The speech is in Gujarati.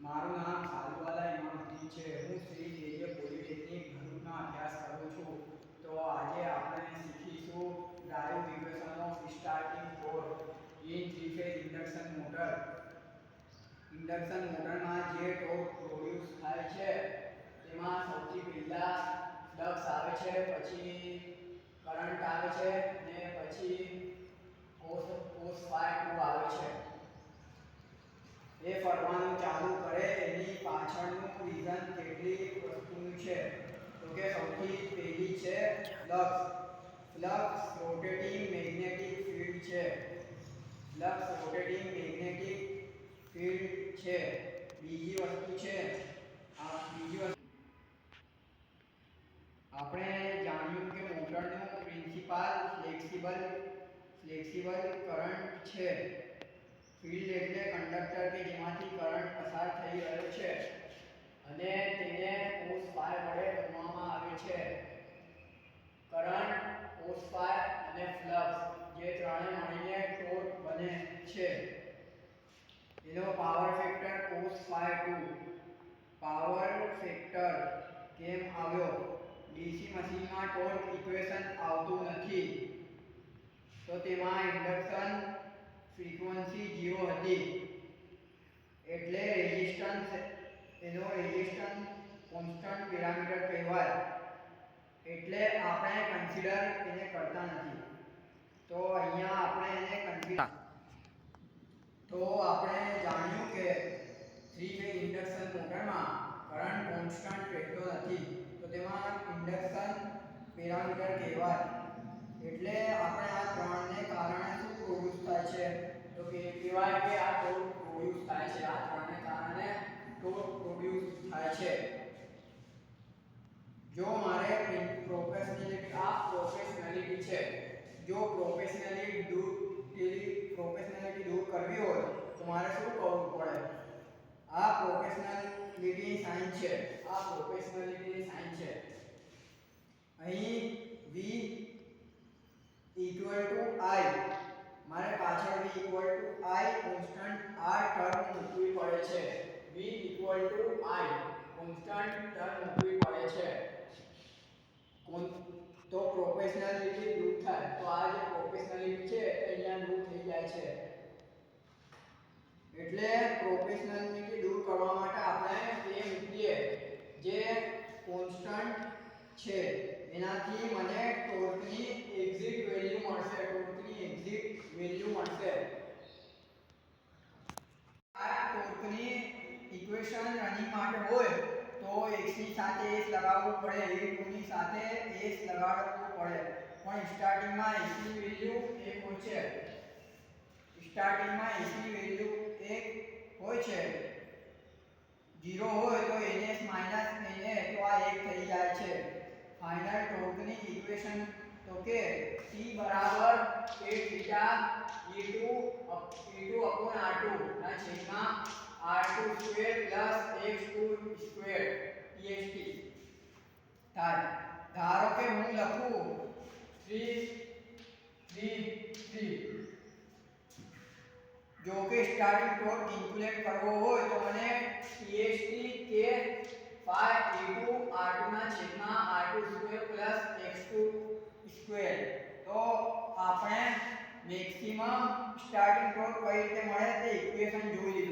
મારું નામ સાલુવાલા ઇમામુદ્દીન છે. હું શ્રી જે પોલિટેકનિક ભરૂચમાં અભ્યાસ કરું છું. તો આજે આપણે શીખીશું drive equation of starting torque in three phase induction motor. Induction મોટરમાં જે ટોર્ક પ્રોડ્યુસ થાય છે તેમાં સૌથી પહેલા ફ્લક્સ આવે છે, પછી કરંટ આવે છે ને પછી cos phi 2 આવે છે. એ ફરવાનું ચાલુ કરે એની પાછળનું રીઝન કેટલી વસ્તુનું છે. તો કે સૌથી પહેલી છે flux. Flux rotating magnetic field છે. ફ્લક્સ રોટેટિંગ મેગ્નેટિક ફીલ્ડ છે. બીજી વસ્તુ છે આપણે જાણ્યું કે મોટરનું પ્રિન્સિપાલ ફ્લેક્સિબલ કરંટ છે. ફીલ્ડ એટલે કંડક્ટર કે જેમાંથી કરંટ પસાર થઈ રહ્યો છે અને તેને cos phi વડે ગણવામાં આવે છે. કરંટ, cos phi અને ફ્લક્સ જે ત્રણે મળીને ટોર્ક બને છે. એનો power factor cos phi 2. Power factor કેમ આવ્યો? ડીસી મશીનમાં ટોર્ક ઇક્વેશન આવતું નથી, તો તેમાં ઇન્ડક્શન ફ્રીક્વન્સી 0 હતી, એટલે એનો રેઝિસ્ટન્સ કોન્સ્ટન્ટ પેરામીટર કહેવાય, એટલે આપણે કન્સિડર એને કરતા નથી. તો અહીંયા આપણે એને આપણે જાણ્યું કે થ્રી ફેઝ ઇન્ડક્શન મોટરમાં કરંટ કોન્સ્ટન્ટ રહેતો નથી, તો તેમાં ઇન્ડક્શન પેરામીટર કહેવાય. એટલે આપણે આ ત્રણને કારણે શું પ્રોડ્યુસ થાય છે? તો કે કહેવાય કે આ ટોર્ક પ્રોડ્યુસ થાય છે. આ ત્રણને કારણે ટોર્ક પ્રોડ્યુસ થાય છે. જો મારે પ્રોફેશનલિટી છે, જો પ્રોફેશનલિટી દૂર કરવી હોય તો મારે શું કરવું પડે? આ પ્રોફેશનલિટીની સાઇન છે. અહીં v ઇક્વલ ટુ i, મારે પાછળ v equal to i constant r term મૂકવી પડે છે. v equal to i constant term મૂકવી પડે છે. તો પ્રોફેશનલિટી દૂર થાય. તો આ જે પ્રોફેશનલિટી છે એ અહીંયા દૂર થઈ જાય છે. એટલે પ્રોફેશનલિટી દૂર કરવા માટે આપણે એ મૂકીએ જે કોન્સ્ટન્ટ છે, એનાથી મને ટોર્કની એક્ઝિટ વેલ્યુ મળશે. આ ટોર્કની ઇક્વેશન રનિંગ માટે હોય તો x ની સાથે s લગાવવું પડે, v2 ની સાથે s લગાડવું પડે. પણ સ્ટાર્ટિંગમાં s ની વેલ્યુ 1 હોય છે. સ્ટાર્ટિંગમાં s ની વેલ્યુ 1 હોય છે. 0 હોય તો ns માઈનસ na, તો આ 1 થઈ જાય છે. ફાઇનલ ટોર્કની ઇક્વેશન તો કે T બરાબર 8 બીટા E2 upon R2 ના છેદમાં R2 square plus X2 square TXT થાય. ધારો કે હું લખું 3 જો કે સ્ટાર્ટિંગ ટોર્ક કેલ્ક્યુલેટ કરવો હોય તો મને TXT કે phi E2 R2 ના છેદમાં R2 square plus X2 square. તો આપણે મેક્સિમમ સ્ટાર્ટિંગ ટોર્ક કઈ રીતે મળે તે ઇક્વેશન જોઈ લીધું.